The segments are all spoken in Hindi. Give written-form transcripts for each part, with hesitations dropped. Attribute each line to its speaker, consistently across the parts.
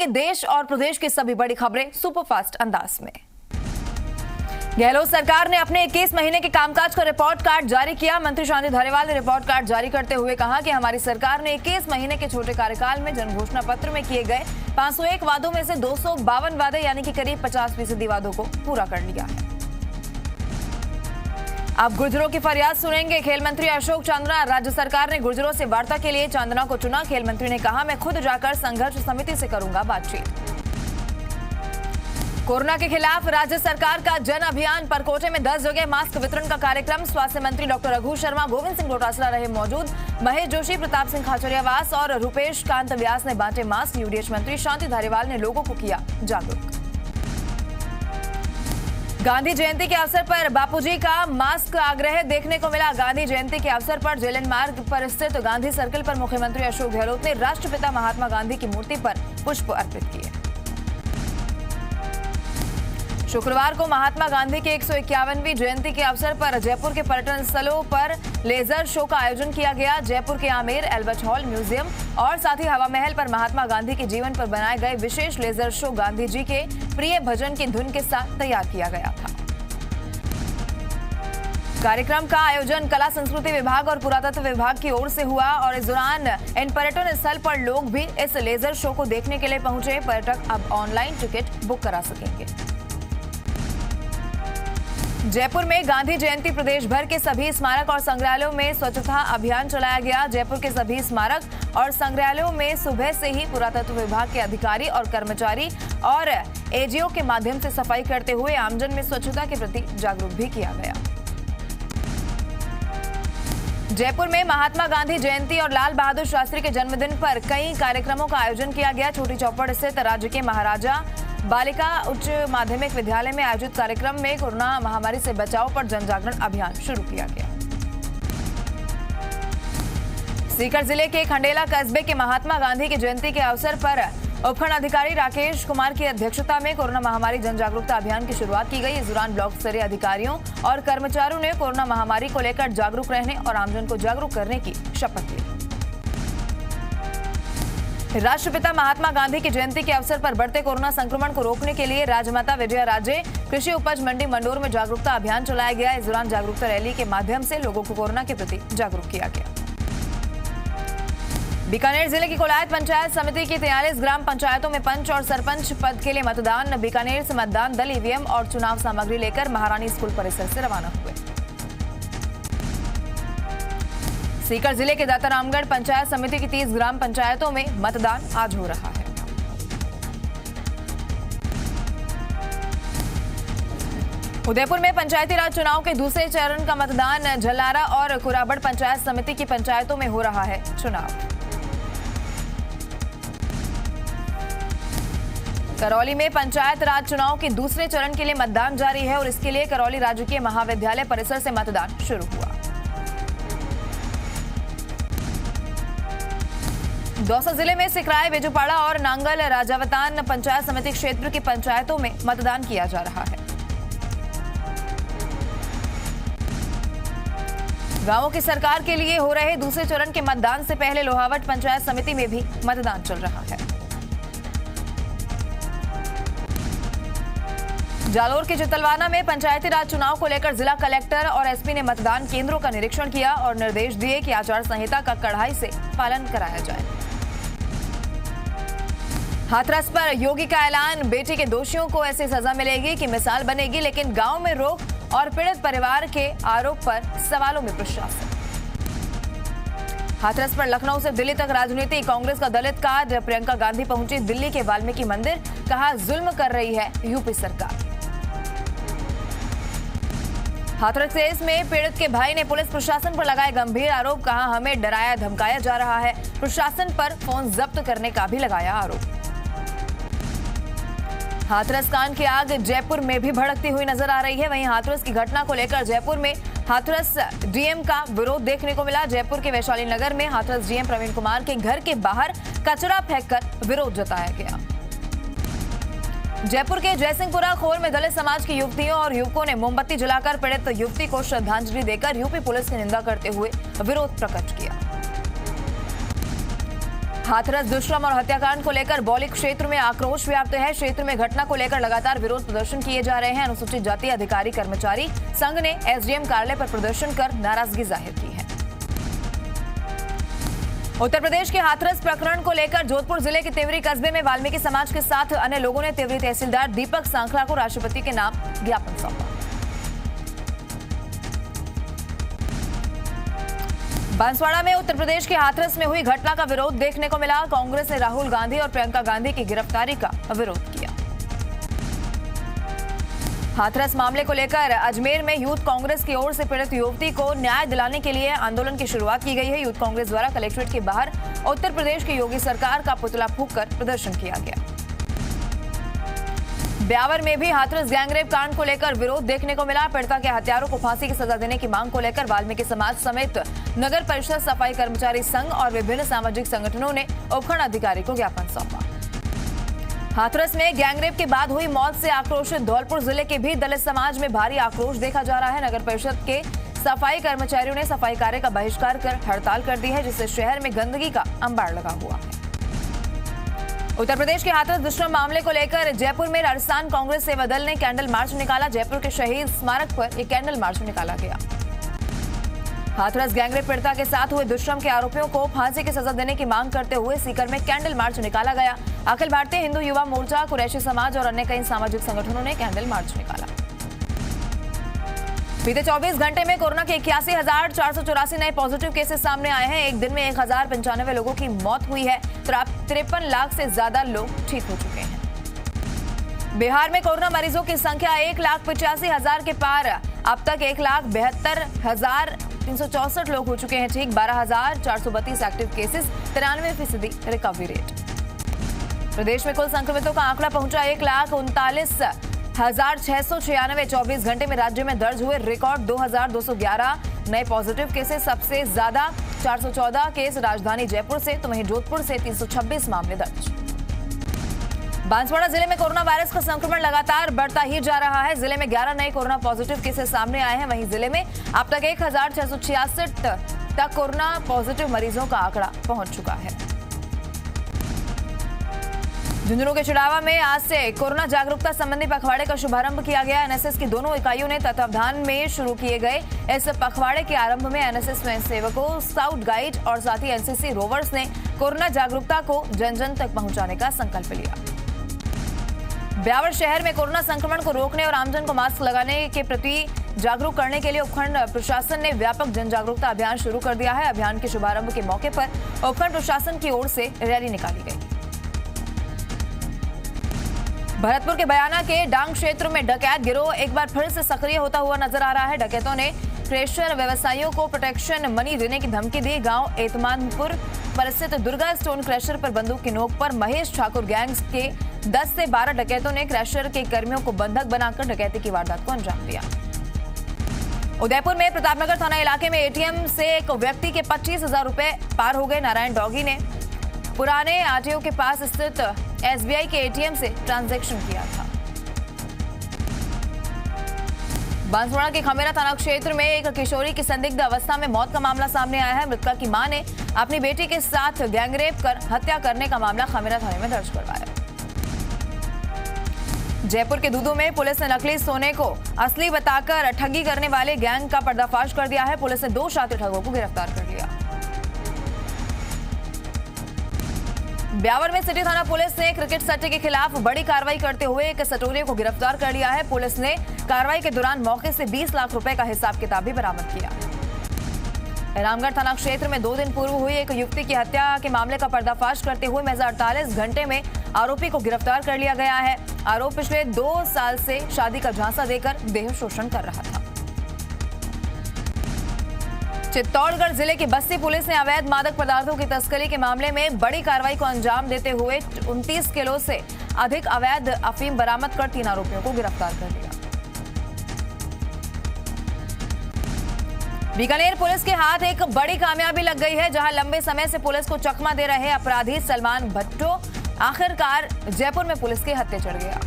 Speaker 1: देश और प्रदेश की सभी बड़ी खबरें सुपरफास्ट अंदाज में। गहलोत सरकार ने अपने 21 महीने के कामकाज का रिपोर्ट कार्ड जारी किया। मंत्री शांति धारीवाल ने रिपोर्ट कार्ड जारी करते हुए कहा कि हमारी सरकार ने 21 महीने के छोटे कार्यकाल में जन घोषणा पत्र में किए गए 501 वादों में से 252 वादे यानी कि करीब 50% वादों को पूरा कर लिया है। अब गुर्जरों की फरियाद सुनेंगे। खेल मंत्री अशोक चांदना। राज्य सरकार ने गुर्जरों से वार्ता के लिए चांदना को चुना। खेल मंत्री ने कहा, मैं खुद जाकर संघर्ष समिति से करूंगा बातचीत। कोरोना के खिलाफ राज्य सरकार का जन अभियान। परकोटे में 10 जगह मास्क वितरण का कार्यक्रम। स्वास्थ्य मंत्री डॉक्टर रघु शर्मा, गोविंद सिंह डोटासरा रहे मौजूद। महेश जोशी, प्रताप सिंह खाचरियावास और रूपेश कांत व्यास ने बांटे मास्क। यूडीएच मंत्री शांति धारीवाल ने लोगों को किया जागरूक। गांधी जयंती के अवसर पर बापूजी का मास्क आग्रह देखने को मिला। गांधी जयंती के अवसर पर जेएलएन मार्ग पर स्थित गांधी सर्किल पर मुख्यमंत्री अशोक गहलोत ने राष्ट्रपिता महात्मा गांधी की मूर्ति पर पुष्प अर्पित किए। शुक्रवार को महात्मा गांधी की 151वीं जयंती के अवसर पर जयपुर के पर्यटन स्थलों पर लेजर शो का आयोजन किया गया। जयपुर के आमेर, एल्बर्ट हॉल, म्यूजियम और साथ ही हवा महल पर महात्मा गांधी के जीवन पर बनाए गए विशेष लेजर शो गांधी जी के प्रिय भजन की धुन के साथ तैयार किया गया था। कार्यक्रम का आयोजन कला संस्कृति विभाग और पुरातत्व विभाग की ओर से हुआ और इस दौरान इन पर्यटन स्थल पर लोग भी इस लेजर शो को देखने के लिए पहुंचे। पर्यटक अब ऑनलाइन टिकट बुक करा सकेंगे। जयपुर में गांधी जयंती प्रदेश भर के सभी स्मारक और संग्रहालयों में स्वच्छता अभियान चलाया गया। जयपुर के सभी स्मारक और संग्रहालयों में सुबह से ही पुरातत्व विभाग के अधिकारी और कर्मचारी और एजीओ के माध्यम से सफाई करते हुए आमजन में स्वच्छता के प्रति जागरूक भी किया गया। जयपुर में महात्मा गांधी जयंती और लाल बहादुर शास्त्री के जन्मदिन पर कई कार्यक्रमों का आयोजन किया गया। छोटी चौपड़ स्थित राज्य के महाराजा बालिका उच्च माध्यमिक विद्यालय में आयोजित कार्यक्रम में कोरोना महामारी से बचाव पर जन जागरण अभियान शुरू किया गया। सीकर जिले के खंडेला कस्बे के महात्मा गांधी की जयंती के अवसर पर उपखंड अधिकारी राकेश कुमार की अध्यक्षता में कोरोना महामारी जन जागरूकता अभियान की शुरुआत की गई। इस दौरान ब्लॉक स्तरीय अधिकारियों और कर्मचारियों ने कोरोना महामारी को लेकर जागरूक रहने और आमजन को जागरूक करने की शपथ ली। राष्ट्रपिता महात्मा गांधी की जयंती के अवसर पर बढ़ते कोरोना संक्रमण को रोकने के लिए राजमाता विजया राजे कृषि उपज मंडी मंडोर में जागरूकता अभियान चलाया गया। इस दौरान जागरूकता रैली के माध्यम से लोगों को कोरोना के प्रति जागरूक किया गया। बीकानेर जिले की कोलायत पंचायत समिति की 43 ग्राम पंचायतों में पंच और सरपंच पद के लिए मतदान। बीकानेर से मतदान दल ईवीएम और चुनाव सामग्री लेकर महारानी स्कूल परिसर से रवाना हुए। सीकर जिले के दातारामगढ़ पंचायत समिति की 30 ग्राम पंचायतों में मतदान आज हो रहा है। उदयपुर में पंचायती राज चुनाव के दूसरे चरण का मतदान। झलारा और कुराबड़ पंचायत समिति की पंचायतों में हो रहा है चुनाव। करौली में पंचायत राज चुनाव के दूसरे चरण के लिए मतदान जारी है और इसके लिए करौली राजकीय महाविद्यालय परिसर से मतदान शुरू हुआ। दौसा जिले में सिकराय, बेजूपाड़ा और नांगल राजावतान पंचायत समिति क्षेत्र की पंचायतों में मतदान किया जा रहा है। गांवों की सरकार के लिए हो रहे दूसरे चरण के मतदान से पहले लोहावट पंचायत समिति में भी मतदान चल रहा है। जालोर के चितलवाना में पंचायती राज चुनाव को लेकर जिला कलेक्टर और एसपी ने मतदान केंद्रों का निरीक्षण किया और निर्देश दिए कि आचार संहिता का कड़ाई से पालन कराया जाए। हाथरस पर योगी का ऐलान। बेटी के दोषियों को ऐसी सजा मिलेगी कि मिसाल बनेगी, लेकिन गांव में रोक और पीड़ित परिवार के आरोप पर सवालों में प्रशासन। हाथरस पर लखनऊ से दिल्ली तक राजनीति। कांग्रेस का दलित कार्ड। प्रियंका गांधी पहुंची दिल्ली के वाल्मीकि मंदिर। कहा, जुल्म कर रही है यूपी सरकार। हाथरस केस में पीड़ित के भाई ने पुलिस प्रशासन पर लगाए गंभीर आरोप। कहा, हमें डराया धमकाया जा रहा है। प्रशासन पर फोन जब्त करने का भी लगाया आरोप। हाथरस कांड की आग जयपुर में भी भड़कती हुई नजर आ रही है। वहीं हाथरस की घटना को लेकर जयपुर में हाथरस डीएम का विरोध देखने को मिला। जयपुर के वैशाली नगर में हाथरस डीएम प्रवीण कुमार के घर के बाहर कचरा फेंककर विरोध जताया गया। जयपुर के जयसिंहपुरा खोर में दलित समाज की युवतियों और युवकों ने मोमबत्ती जलाकर पीड़ित युवती को श्रद्धांजलि देकर यूपी पुलिस की निंदा करते हुए विरोध प्रकट किया। हाथरस दुष्कर्म और हत्याकांड को लेकर बौली क्षेत्र में आक्रोश व्याप्त है। क्षेत्र में घटना को लेकर लगातार विरोध प्रदर्शन किए जा रहे हैं। अनुसूचित जाति अधिकारी कर्मचारी संघ ने एसडीएम कार्यालय पर प्रदर्शन कर नाराजगी जाहिर की है। उत्तर प्रदेश के हाथरस प्रकरण को लेकर जोधपुर जिले के तिवरी कस्बे में वाल्मीकि समाज के साथ अन्य लोगों ने तिवरी तहसीलदार दीपक सांखला को राष्ट्रपति के नाम ज्ञापन सौंपा। बांसवाड़ा में उत्तर प्रदेश के हाथरस में हुई घटना का विरोध देखने को मिला। कांग्रेस ने राहुल गांधी और प्रियंका गांधी की गिरफ्तारी का विरोध किया। हाथरस मामले को लेकर अजमेर में यूथ कांग्रेस की ओर से पीड़ित युवती को न्याय दिलाने के लिए आंदोलन की शुरुआत की गई है। यूथ कांग्रेस द्वारा कलेक्ट्रेट के बाहर उत्तर प्रदेश की योगी सरकार का पुतला फूंककर प्रदर्शन किया गया। ब्यावर में भी हाथरस गैंगरेप कांड को लेकर विरोध देखने को मिला। पीड़िता के हत्यारों को फांसी की सजा देने की मांग को लेकर वाल्मीकि समाज समेत नगर परिषद, सफाई कर्मचारी संघ और विभिन्न सामाजिक संगठनों ने उपखंड अधिकारी को ज्ञापन सौंपा। हाथरस में गैंगरेप के बाद हुई मौत से आक्रोशित धौलपुर जिले के भी दलित समाज में भारी आक्रोश देखा जा रहा है। नगर परिषद के सफाई कर्मचारियों ने सफाई कार्य का बहिष्कार कर हड़ताल कर दी है, जिससे शहर में गंदगी का अंबार लगा हुआ है। उत्तर प्रदेश के हाथरस दुष्कर्म मामले को लेकर जयपुर में राजस्थान कांग्रेस सेवा दल ने कैंडल मार्च निकाला। जयपुर के शहीद स्मारक पर एक कैंडल मार्च निकाला गया। हाथरस गैंगरेप पीड़िता के साथ हुए दुष्कर्म के आरोपियों को फांसी की सजा देने की मांग करते हुए सीकर में कैंडल मार्च निकाला गया। अखिल भारतीय हिंदू युवा मोर्चा, कुरैशी समाज और अन्य कई सामाजिक संगठनों ने कैंडल मार्च निकाला। बीते 24 घंटे में कोरोना के 81,484 नए पॉजिटिव केसेस सामने आए हैं। एक दिन में 1,095 लोगों की मौत हुई है। 53 लाख से ज्यादा लोग ठीक हो चुके हैं। बिहार में कोरोना मरीजों की संख्या 1,85,000 के पार। अब तक 1,72,364 लोग हो चुके हैं ठीक। 12,432 एक्टिव केसेस, 93% रिकवरी रेट। प्रदेश में कुल संक्रमितों का आंकड़ा पहुंचा 1,39,696। 24 घंटे में राज्य में दर्ज हुए रिकॉर्ड 2,211 नए पॉजिटिव केसेस। सबसे ज्यादा 414 केस राजधानी जयपुर से, तो वहीं जोधपुर से 326 मामले दर्ज। बांसवाड़ा जिले में कोरोना वायरस का संक्रमण लगातार बढ़ता ही जा रहा है। जिले में 11 नए कोरोना पॉजिटिव केसेस सामने आए हैं। वहीं जिले में अब तक 1,666 तक कोरोना पॉजिटिव मरीजों का आंकड़ा पहुंच चुका है। झुंझुनू के चिड़ावा में आज से कोरोना जागरूकता संबंधी पखवाड़े का शुभारंभ किया गया। एनएसएस की दोनों इकाइयों ने तत्वावधान में शुरू किए गए इस पखवाड़े के आरंभ में एनएसएस स्वयंसेवकों, स्काउट गाइड और साथ ही एनसीसी रोवर्स ने कोरोना जागरूकता को जन जन तक पहुंचाने का संकल्प लिया। ब्यावर शहर में कोरोना संक्रमण को रोकने और आमजन को मास्क लगाने के प्रति जागरूक करने के लिए उपखंड प्रशासन ने व्यापक जन जागरूकता अभियान शुरू कर दिया है। अभियान के शुभारंभ के मौके पर उपखंड प्रशासन की ओर से रैली निकाली गई। भरतपुर के बयाना के डांग क्षेत्र में डकैत गिरोह एक बार फिर से सक्रिय होता हुआ नजर आ रहा है। डकैतों ने क्रेशर व्यवसायियों को प्रोटेक्शन मनी देने की धमकी दी। गांव एतमानपुर पर स्थित दुर्गा स्टोन क्रैशर पर बंदूक की नोक पर महेश ठाकुर गैंग्स के 10 से 12 डकैतों ने क्रैशर के कर्मियों को बंधक बनाकर डकैती की वारदात को अंजाम दिया। उदयपुर में प्रतापनगर थाना इलाके में एटीएम से एक व्यक्ति के 25,000 रुपए पार हो गए। नारायण डॉगी ने पुराने आरटीओ के पास स्थित एसबीआई के एटीएम से ट्रांजैक्शन किया था। बांसवाड़ा के खमेरा थाना क्षेत्र में एक किशोरी की संदिग्ध अवस्था में मौत का मामला सामने आया है। मृतका की मां ने अपनी बेटी के साथ गैंगरेप कर हत्या करने का मामला खमेरा थाने में दर्ज करवाया। जयपुर के दूदू में पुलिस ने नकली सोने को असली बताकर ठगी करने वाले गैंग का पर्दाफाश कर दिया है। पुलिस ने 2 शातिर ठगों को गिरफ्तार कर लिया। ब्यावर में सिटी थाना पुलिस ने क्रिकेट सट्टे के खिलाफ बड़ी कार्रवाई करते हुए एक सटोरिये को गिरफ्तार कर लिया है। पुलिस ने कार्रवाई के दौरान मौके से 20 लाख रुपए का हिसाब किताब भी बरामद किया। रामगढ़ थाना क्षेत्र में 2 दिन पूर्व हुई एक युवती की हत्या के मामले का पर्दाफाश करते हुए महज 48 घंटे में आरोपी को गिरफ्तार कर लिया गया है। आरोप पिछले 2 साल से शादी का झांसा देकर देह शोषण कर रहा था। चित्तौड़गढ़ जिले की बस्ती पुलिस ने अवैध मादक पदार्थों की तस्करी के मामले में बड़ी कार्रवाई को अंजाम देते हुए 29 किलो से अधिक अवैध अफीम बरामद कर 3 आरोपियों को गिरफ्तार कर लिया। बीकानेर पुलिस के हाथ एक बड़ी कामयाबी लग गई है, जहां लंबे समय से पुलिस को चकमा दे रहे अपराधी सलमान भट्टो आखिरकार जयपुर में पुलिस के हत्थे चढ़ गया।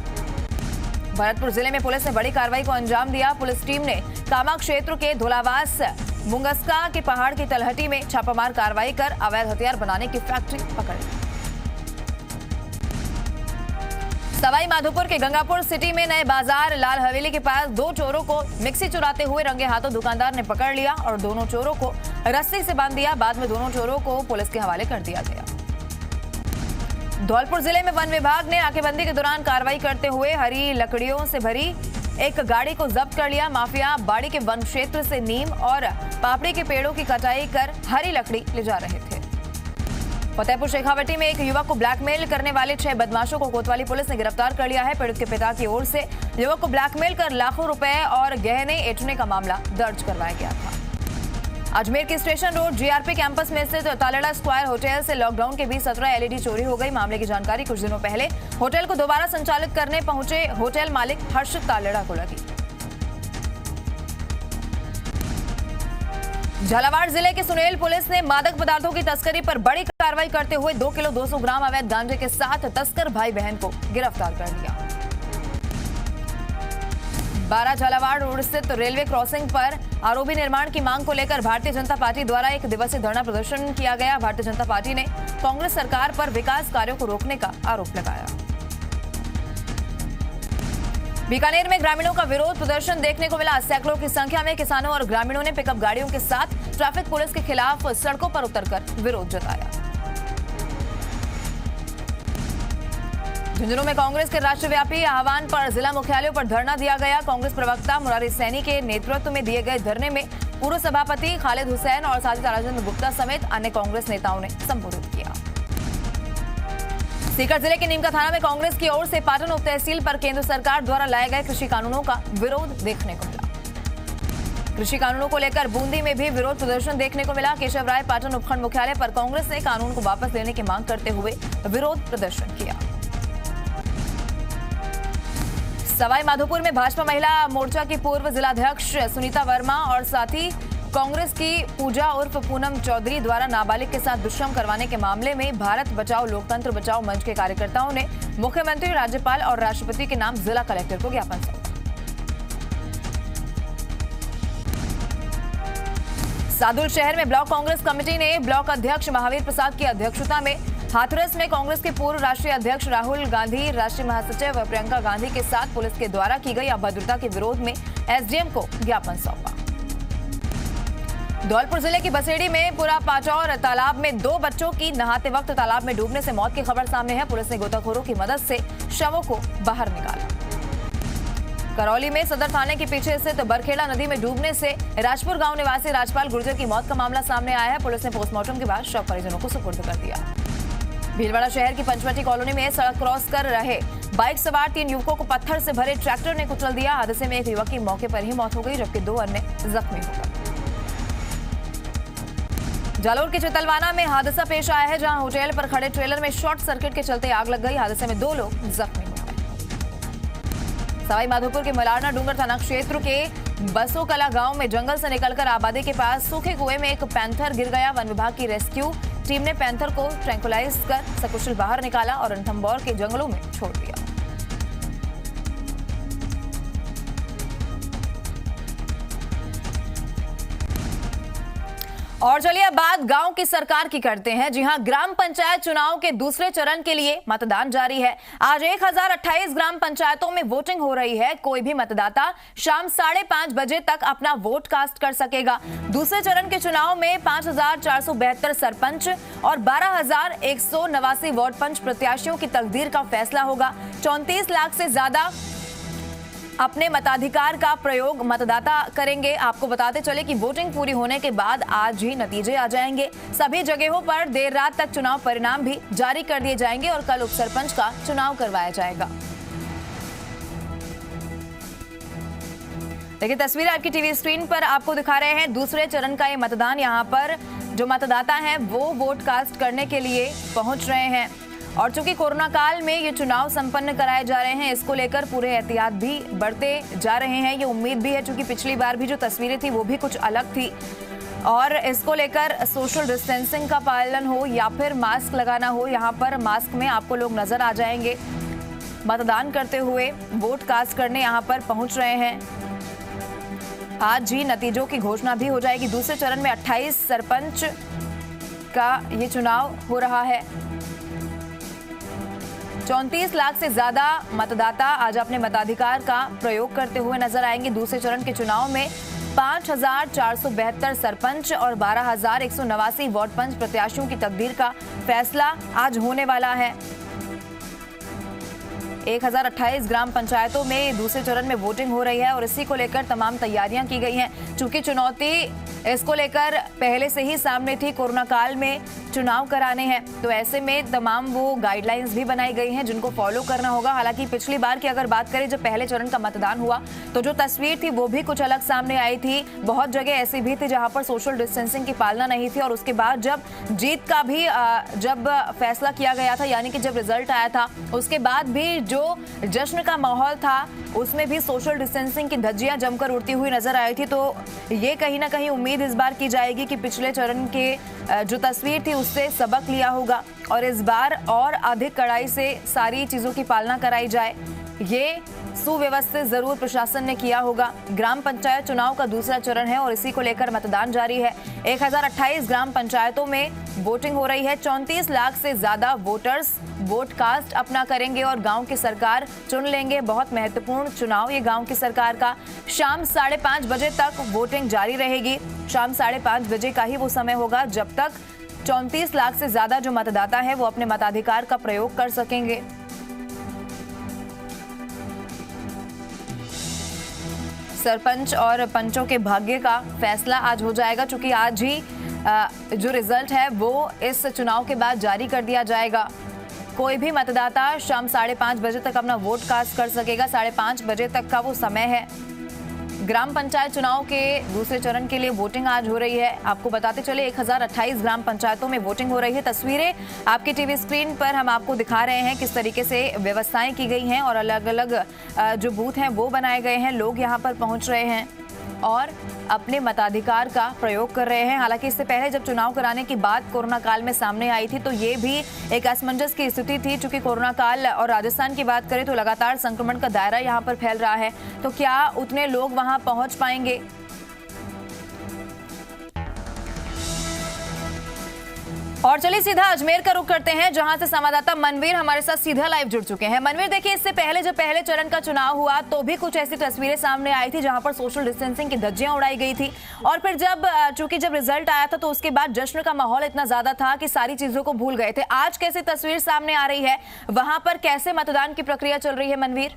Speaker 1: भरतपुर जिले में पुलिस ने बड़ी कार्रवाई को अंजाम दिया। पुलिस टीम ने कामा क्षेत्र के धोलावास मुंगस्का के पहाड़ की तलहटी में छापामार कार्रवाई कर अवैध हथियार बनाने की फैक्ट्री पकड़ ली। सवाई माधोपुर के गंगापुर सिटी में नए बाजार लाल हवेली के पास 2 चोरों को मिक्सी चुराते हुए रंगे हाथों दुकानदार ने पकड़ लिया और दोनों चोरों को रस्सी से बांध दिया। बाद में दोनों चोरों को पुलिस के हवाले कर दिया गया। धौलपुर जिले में वन विभाग ने नाकेबंदी के दौरान कार्रवाई करते हुए हरी लकड़ियों से भरी एक गाड़ी को जब्त कर लिया। माफिया बाड़ी के वन क्षेत्र से नीम और पापड़ी के पेड़ों की कटाई कर हरी लकड़ी ले जा रहे थे। फतेहपुर शेखावटी में एक युवक को ब्लैकमेल करने वाले 6 बदमाशों को कोतवाली पुलिस ने गिरफ्तार कर लिया है। पीड़ित के पिता की ओर से युवक को ब्लैकमेल कर लाखों रुपए और गहने ऐंठने का मामला दर्ज करवाया गया था। अजमेर के स्टेशन रोड जीआरपी कैंपस में स्थित तालेड़ा स्क्वायर होटल से लॉकडाउन के बीच 17 एलईडी चोरी हो गई। मामले की जानकारी कुछ दिनों पहले होटल को दोबारा संचालित करने पहुंचे होटल मालिक हर्षित तालेड़ा को लगी। झालावाड़ जिले के सुनेल पुलिस ने मादक पदार्थों की तस्करी पर बड़ी कार्रवाई करते हुए 2 किलो 200 ग्राम अवैध गांजे के साथ तस्कर भाई बहन को गिरफ्तार कर लिया। 12 झालावाड़ रोड स्थित रेलवे क्रॉसिंग पर आरओबी निर्माण की मांग को लेकर भारतीय जनता पार्टी द्वारा एक दिवसीय धरना प्रदर्शन किया गया। भारतीय जनता पार्टी ने कांग्रेस सरकार पर विकास कार्यों को रोकने का आरोप लगाया। बीकानेर में ग्रामीणों का विरोध प्रदर्शन देखने को मिला। सैकड़ों की संख्या में किसानों और ग्रामीणों ने पिकअप गाड़ियों के साथ ट्रैफिक पुलिस के खिलाफ सड़कों पर उतरकर विरोध जताया। झुंझुनू में कांग्रेस के राष्ट्रव्यापी आह्वान पर जिला मुख्यालयों पर धरना दिया गया। कांग्रेस प्रवक्ता मुरारी सैनी के नेतृत्व में दिए गए धरने में पूर्व सभापति खालिद हुसैन और साथी राजेंद्र गुप्ता समेत अन्य कांग्रेस नेताओं ने संबोधित किया। सीकर जिले के नीमका थाना में कांग्रेस की ओर से पाटन उप तहसील पर केंद्र सरकार द्वारा लाए गए कृषि कानूनों का विरोध देखने को मिला। कृषि कानूनों को लेकर बूंदी में भी विरोध प्रदर्शन देखने को मिला। केशव राय पाटन उपखंड मुख्यालय पर कांग्रेस ने कानून को वापस लेने की मांग करते हुए विरोध प्रदर्शन किया। सवाई माधोपुर में भाजपा महिला मोर्चा की पूर्व जिलाध्यक्ष सुनीता वर्मा और साथी कांग्रेस की पूजा उर्फ पूनम चौधरी द्वारा नाबालिग के साथ दुष्कर्म करवाने के मामले में भारत बचाओ लोकतंत्र बचाओ मंच के कार्यकर्ताओं ने मुख्यमंत्री, राज्यपाल और राष्ट्रपति के नाम जिला कलेक्टर को ज्ञापन सौंपा। सादुल शहर में ब्लॉक कांग्रेस कमेटी ने ब्लॉक अध्यक्ष महावीर प्रसाद की अध्यक्षता में हाथरस में कांग्रेस के पूर्व राष्ट्रीय अध्यक्ष राहुल गांधी, राष्ट्रीय महासचिव प्रियंका गांधी के साथ पुलिस के द्वारा की गई अभद्रता के विरोध में एसडीएम को ज्ञापन सौंपा। धौलपुर जिले की बसेड़ी में पुरा पाचौर तालाब में 2 बच्चों की नहाते वक्त तालाब में डूबने से मौत की खबर सामने है। पुलिस ने गोताखोरों की मदद से शवों को बाहर निकाला। करौली में सदर थाने के पीछे स्थित बरखेड़ा नदी में डूबने से राजपुर गांव निवासी राजपाल गुर्जर की मौत का मामला सामने आया है। पुलिस ने पोस्टमार्टम के बाद शव परिजनों को सुपुर्द कर दिया। भीलवाड़ा शहर की पंचवटी कॉलोनी में सड़क क्रॉस कर रहे बाइक सवार 3 युवकों को पत्थर से भरे ट्रैक्टर ने कुचल दिया। हादसे में एक युवक की मौके पर ही मौत हो गई, जबकि 2 अन्य जख्मी हो गए। जालोर के चितलवाना में हादसा पेश आया है, जहां होटल पर खड़े ट्रेलर में शॉर्ट सर्किट के चलते आग लग गई। हादसे में 2 लोग जख्मी हो गए। सवाई माधोपुर के मलारना डूंगर थाना क्षेत्र के बसो कला गांव में जंगल से निकलकर आबादी के पास सूखे कुएं में एक पैंथर गिर गया। वन विभाग की रेस्क्यू टीम ने पैंथर को ट्रैंकुलाइज कर सकुशल बाहर निकाला और रणथंभौर के जंगलों में छोड़ दिया। और चलिए अब बात गांव की सरकार की करते हैं। जी हां, ग्राम पंचायत चुनाव के दूसरे चरण के लिए मतदान जारी है। आज 1028 ग्राम पंचायतों में वोटिंग हो रही है। कोई भी मतदाता शाम 5:30 बजे तक अपना वोट कास्ट कर सकेगा। दूसरे चरण के चुनाव में 5472 सरपंच और 12189 वार्ड पंच प्रत्याशियों की तकदीर का फैसला होगा। 34 लाख से ज्यादा अपने मताधिकार का प्रयोग मतदाता करेंगे। आपको बताते चले कि वोटिंग पूरी होने के बाद आज ही नतीजे आ जाएंगे। सभी जगहों पर देर रात तक चुनाव परिणाम भी जारी कर दिए जाएंगे और कल उप सरपंच का चुनाव करवाया जाएगा। देखिए तस्वीर आपकी टीवी स्क्रीन पर आपको दिखा रहे हैं दूसरे चरण का ये मतदान। यहाँ पर जो मतदाता हैं वो वोट कास्ट करने के लिए पहुंच रहे हैं और चूंकि कोरोना काल में ये चुनाव संपन्न कराए जा रहे हैं, इसको लेकर पूरे एहतियात भी बढ़ते जा रहे हैं। ये उम्मीद भी है, चूंकि पिछली बार भी जो तस्वीरें थी वो भी कुछ अलग थी और इसको लेकर सोशल डिस्टेंसिंग का पालन हो या फिर मास्क लगाना हो, यहाँ पर मास्क में आपको लोग नजर आ जाएंगे मतदान करते हुए, वोट कास्ट करने यहाँ पर पहुंच रहे हैं। आज ही नतीजों की घोषणा भी हो जाएगी। दूसरे चरण में 28 सरपंच का ये चुनाव हो रहा है। 34 लाख से ज्यादा मतदाता आज अपने मताधिकार का प्रयोग करते हुए नजर आएंगे। दूसरे चरण के चुनाव में 5,472 सरपंच और 12,189 वार्ड पंच प्रत्याशियों की तकदीर का फैसला आज होने वाला है। 1028 ग्राम पंचायतों में दूसरे चरण में वोटिंग हो रही है और इसी को लेकर तमाम तैयारियां की गई हैं। चूंकि चुनौती इसको लेकर पहले से ही सामने थी, कोरोना काल में चुनाव कराने हैं, तो ऐसे में तमाम वो गाइडलाइंस भी बनाई गई हैं जिनको फॉलो करना होगा। हालांकि पिछली बार की अगर बात करें, जब पहले चरण का मतदान हुआ तो जो तस्वीर थी वो भी कुछ अलग सामने आई थी। बहुत जगह ऐसी भी थी जहां पर सोशल डिस्टेंसिंग की पालना नहीं थी और उसके बाद जब जीत का भी जब फैसला किया गया था, यानी कि जब रिजल्ट आया था, उसके बाद भी जो जश्न का माहौल था उसमें भी सोशल डिस्टेंसिंग की धज्जियां जमकर उड़ती हुई नजर आई थी। तो ये कहीं ना कहीं उम्मीद इस बार की जाएगी कि पिछले चरण के जो तस्वीर थी उससे सबक लिया होगा और इस बार और अधिक कड़ाई से सारी चीजों की पालना कराई जाए। ये सुव्यवस्थित जरूर प्रशासन ने किया होगा। ग्राम पंचायत चुनाव का दूसरा चरण है और इसी को लेकर मतदान जारी है। 1028 ग्राम पंचायतों में वोटिंग हो रही है। 34 लाख से ज्यादा वोटर्स वोट कास्ट अपना करेंगे और गांव की सरकार चुन लेंगे। बहुत महत्वपूर्ण चुनाव ये गांव की सरकार का। शाम 5:30 बजे तक वोटिंग जारी रहेगी। शाम 5:30 बजे का ही वो समय होगा जब तक 34 लाख से ज्यादा जो मतदाता है वो अपने मताधिकार का प्रयोग कर सकेंगे। सरपंच और पंचों के भाग्य का फैसला आज हो जाएगा, क्योंकि आज ही जो रिजल्ट है वो इस चुनाव के बाद जारी कर दिया जाएगा। कोई भी मतदाता शाम 5:30 बजे तक अपना वोट कास्ट कर सकेगा। 5:30 बजे तक का वो समय है। ग्राम पंचायत चुनाव के दूसरे चरण के लिए वोटिंग आज हो रही है। आपको बताते चले 1028 ग्राम पंचायतों में वोटिंग हो रही है। तस्वीरें आपकी टीवी स्क्रीन पर हम आपको दिखा रहे हैं किस तरीके से व्यवस्थाएं की गई हैं और अलग अलग जो बूथ हैं वो बनाए गए हैं। लोग यहां पर पहुंच रहे हैं और अपने मताधिकार का प्रयोग कर रहे हैं। हालांकि इससे पहले जब चुनाव कराने की बात कोरोना काल में सामने आई थी तो ये भी एक असमंजस की स्थिति थी, क्योंकि कोरोना काल और राजस्थान की बात करें तो लगातार संक्रमण का दायरा यहां पर फैल रहा है, तो क्या उतने लोग वहां पहुंच पाएंगे। और चलिए सीधा अजमेर का रुख करते हैं, जहां से संवाददाता मनवीर हमारे साथ सीधा लाइव जुड़ चुके हैं। मनवीर, देखिए, इससे पहले जब पहले चरण का चुनाव हुआ तो भी कुछ ऐसी तस्वीरें सामने आई थी जहां पर सोशल डिस्टेंसिंग की धज्जियां उड़ाई गई थी और फिर जब रिजल्ट आया था तो उसके बाद जश्न का माहौल इतना ज्यादा था कि सारी चीजों को भूल गए थे। आज कैसी तस्वीर सामने आ रही है, वहां पर कैसे मतदान की प्रक्रिया चल रही है मनवीर?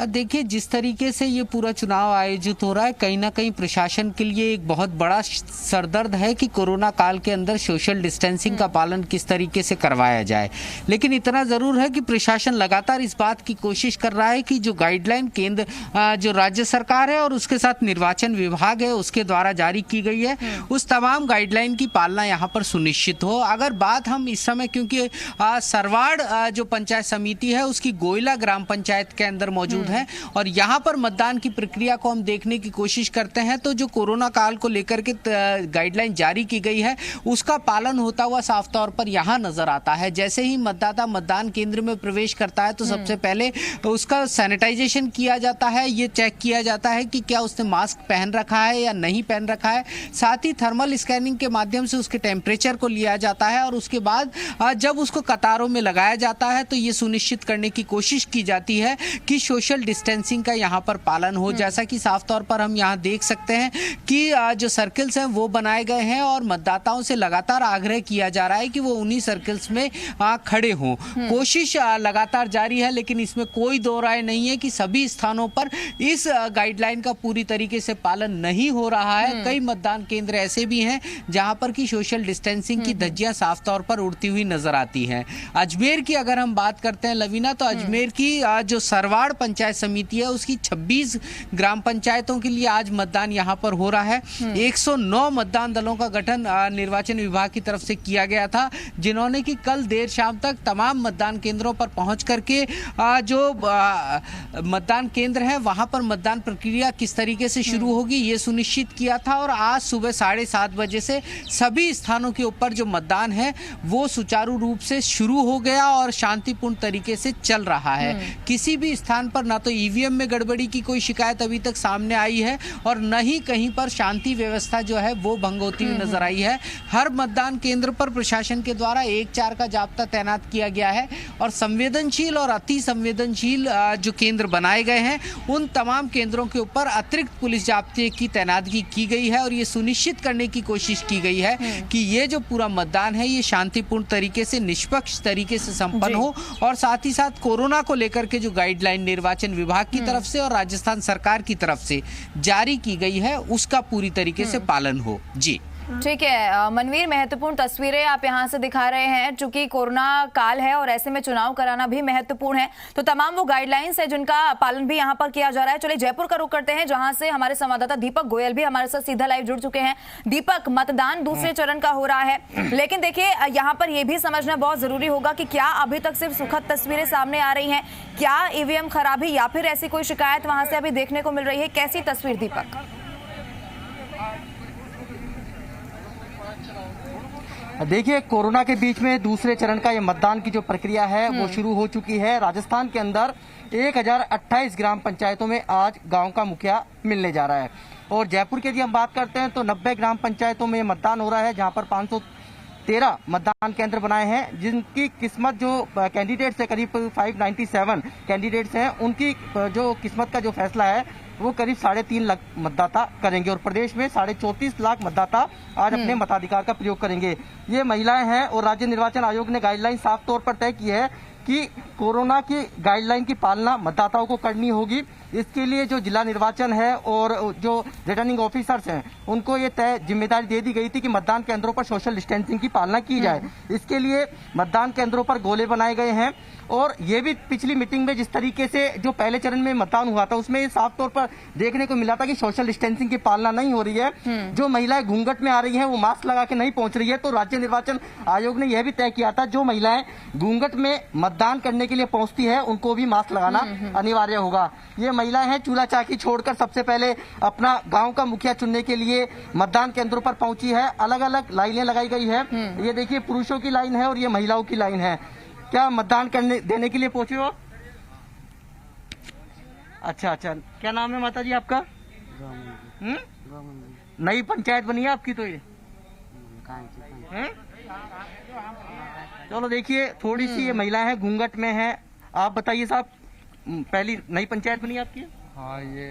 Speaker 2: देखिए, जिस तरीके से ये पूरा चुनाव आयोजित हो रहा है, कहीं ना कहीं प्रशासन के लिए एक बहुत बड़ा सरदर्द है कि कोरोना काल के अंदर सोशल डिस्टेंसिंग का पालन किस तरीके से करवाया जाए। लेकिन इतना ज़रूर है कि प्रशासन लगातार इस बात की कोशिश कर रहा है कि जो गाइडलाइन केंद्र जो राज्य सरकार है और उसके साथ निर्वाचन विभाग है उसके द्वारा जारी की गई है, उस तमाम गाइडलाइन की पालना यहाँ पर सुनिश्चित हो। अगर बात हम इस समय, क्योंकि सरवाड़ जो पंचायत समिति है उसकी गोयला ग्राम पंचायत के अंदर मौजूद है और यहाँ पर मतदान की प्रक्रिया को हम देखने की कोशिश करते हैं तो जो कोरोना काल को लेकर के गाइडलाइन जारी की गई है उसका पालन होता हुआ साफ तौर पर यहाँ नजर आता है। जैसे ही मतदाता मतदान केंद्र में प्रवेश करता है तो सबसे पहले उसका सैनिटाइजेशन किया जाता है, ये चेक किया जाता है कि क्या उसने मास्क पहन रखा है या नहीं पहन रखा है। साथ ही थर्मल स्कैनिंग के माध्यम से उसके टेम्परेचर को लिया जाता है और उसके बाद जब उसको कतारों में लगाया जाता है तो ये सुनिश्चित करने की कोशिश की जाती है कि सोशल डिस्टेंसिंग का यहाँ पर पालन हो। जैसा कि साफ तौर पर हम यहाँ देख सकते हैं कि जो सर्कल्स हैं वो बनाए गए हैं और मतदाताओं से लगातार आग्रह किया जा रहा है कि वो उन्हीं सर्कल्स में खड़े हों। कोशिश लगातार जारी है, लेकिन इसमें कोई दो राय नहीं है कि सभी स्थानों पर इस गाइडलाइन का पूरी तरीके से पालन नहीं हो रहा है। कई मतदान केंद्र ऐसे भी हैं जहां पर की सोशल डिस्टेंसिंग की धज्जियां साफ तौर पर उड़ती हुई नजर आती हैं। अजमेर की अगर हम बात करते हैं लवीना, तो अजमेर की जो सरवाड़ पंचायत समिति है उसकी 26 ग्राम पंचायतों के लिए आज मतदान यहां पर हो रहा है। 109 मतदान दलों का गठन निर्वाचन विभाग की तरफ से किया गया था, जिन्होंने कि कल देर शाम तक तमाम मतदान केंद्रों पर पहुंच करके जो मतदान केंद्र है वहां पर मतदान प्रक्रिया किस तरीके से शुरू होगी ये सुनिश्चित किया था और आज सुबह 7:30 बजे से सभी स्थानों के ऊपर जो मतदान है वो सुचारू रूप से शुरू हो गया और शांतिपूर्ण तरीके से चल रहा है। किसी भी स्थान पर ना तो ईवीएम में गड़बड़ी की कोई शिकायत अभी तक सामने आई है और न ही कहीं पर शांति व्यवस्था जो है वो भंग होती हुई नजर आई है। हर मतदान केंद्र पर प्रशासन के द्वारा 1-4 का जाब्ता तैनात किया गया है और संवेदनशील और अति संवेदनशील जो केंद्र बनाए गए हैं उन तमाम केंद्रों के ऊपर अतिरिक्त पुलिस जाब्ते की तैनातगी की गई है और ये सुनिश्चित करने की कोशिश की गई है कि ये जो पूरा मतदान है ये शांतिपूर्ण तरीके से, निष्पक्ष तरीके से संपन्न हो और साथ ही साथ कोरोना को लेकर के जो गाइडलाइन निर्वाचन विभाग की तरफ से और राजस्थान सरकार की तरफ से जारी की गई है उसका पूरी तरीके से पालन हो। जी
Speaker 1: ठीक है मनवीर, महत्वपूर्ण तस्वीरें आप यहाँ से दिखा रहे हैं। चूंकि कोरोना काल है और ऐसे में चुनाव कराना भी महत्वपूर्ण है, तो तमाम वो गाइडलाइंस है जिनका पालन भी यहाँ पर किया जा रहा है। चलिए जयपुर का रुख करते हैं, जहां से हमारे संवाददाता दीपक गोयल भी हमारे साथ सीधा लाइव जुड़ चुके हैं। दीपक, मतदान दूसरे चरण का हो रहा है, लेकिन देखिए यहाँ पर यह भी समझना बहुत जरूरी होगा कि क्या अभी तक सिर्फ सुखद तस्वीरें सामने आ रही हैं, क्या ईवीएम खराबी या फिर ऐसी कोई शिकायत वहां से अभी देखने को मिल रही है? कैसी तस्वीर दीपक?
Speaker 3: देखिए, कोरोना के बीच में दूसरे चरण का ये मतदान की जो प्रक्रिया है वो शुरू हो चुकी है। राजस्थान के अंदर 1028 ग्राम पंचायतों में आज गांव का मुखिया मिलने जा रहा है और जयपुर की यदि हम बात करते हैं तो 90 ग्राम पंचायतों में मतदान हो रहा है, जहां पर 513 मतदान केंद्र बनाए हैं, जिनकी किस्मत जो कैंडिडेट्स है, करीब 597 कैंडिडेट्स हैं, उनकी जो किस्मत का जो फैसला है वो करीब 3.5 लाख मतदाता करेंगे और प्रदेश में 34.5 लाख मतदाता आज अपने मताधिकार का प्रयोग करेंगे। ये महिलाएं हैं और राज्य निर्वाचन आयोग ने गाइडलाइन साफ तौर पर तय की है कि कोरोना की गाइडलाइन की पालना मतदाताओं को करनी होगी। इसके लिए जो जिला निर्वाचन है और जो रिटर्निंग ऑफिसर्स हैं उनको ये तय जिम्मेदारी दे दी गई थी कि मतदान केंद्रों पर सोशल डिस्टेंसिंग की पालना की जाए। इसके लिए मतदान केंद्रों पर गोले बनाए गए हैं और ये भी पिछली मीटिंग में जिस तरीके से जो पहले चरण में मतदान हुआ था उसमें ये साफ तौर पर देखने को मिला था कि सोशल डिस्टेंसिंग की पालना नहीं हो रही है। जो महिलाएं घूंघट में आ रही हैं वो मास्क लगा के नहीं पहुंच रही है, तो राज्य निर्वाचन आयोग ने यह भी तय किया था जो महिलाएं घूंघट में मतदान करने के लिए पहुंचती है उनको भी मास्क लगाना अनिवार्य होगा। ये महिलाएं हैं चूल्हा चाकी छोड़कर सबसे पहले अपना गांव का मुखिया चुनने के लिए मतदान केंद्रों पर पहुंची है। अलग अलग लाइनें लगाई गई है। ये देखिए पुरुषों की लाइन है और ये महिलाओं की लाइन है। क्या मतदान करने देने के लिए पहुंचे हो? अच्छा, क्या नाम है माता जी आपका? नई पंचायत बनी है आपकी तो ये? चलो देखिए, थोड़ी सी ये महिलाएं हैं, घूंघट में है। आप बताइए साहब, पहली नई पंचायत बनी आपकी?
Speaker 4: हाँ, ये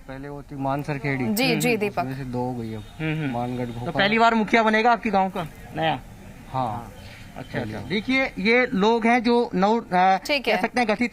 Speaker 4: पहले वो थी मानसर खेड़ी।
Speaker 1: जी दीपक,
Speaker 4: से 2 हो गई अब मानगढ़।
Speaker 3: तो पहली बार मुखिया बनेगा आपके गांव का नया?
Speaker 4: हाँ।
Speaker 3: अच्छा। देखिए, ये लोग हैं जो कह सकते हैं गठित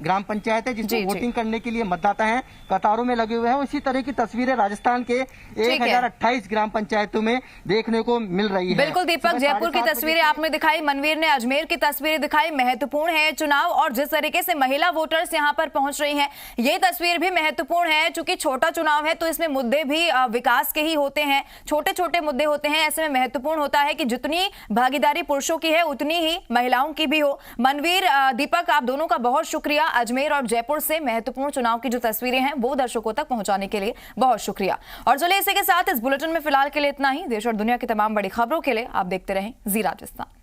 Speaker 3: ग्राम पंचायत है जिसमें वोटिंग करने के लिए मतदाता हैं कतारों में लगे हुए हैं। उसी तरह की तस्वीरें राजस्थान के 1028 ग्राम पंचायतों में देखने को मिल रही है।
Speaker 1: बिल्कुल दीपक, जयपुर की तस्वीरें आपने दिखाई, मनवीर ने अजमेर की तस्वीरें दिखाई। महत्वपूर्ण है चुनाव और जिस तरीके से महिला वोटर्स यहाँ पर पहुंच रही हैं, ये तस्वीर भी महत्वपूर्ण है। चूंकि छोटा चुनाव है तो इसमें मुद्दे भी विकास के ही होते हैं, छोटे छोटे मुद्दे होते हैं। ऐसे में महत्वपूर्ण होता है कि जितनी भागीदारी पुरुषों की है उतनी ही महिलाओं की भी हो। मनवीर, दीपक, आप दोनों का बहुत शुक्रिया। अजमेर और जयपुर से महत्वपूर्ण चुनाव की जो तस्वीरें हैं वो दर्शकों तक पहुंचाने के लिए बहुत शुक्रिया। और चलिए इसी के साथ इस बुलेटिन में फिलहाल के लिए इतना ही। देश और दुनिया की तमाम बड़ी खबरों के लिए आप देखते रहें जी राजस्थान।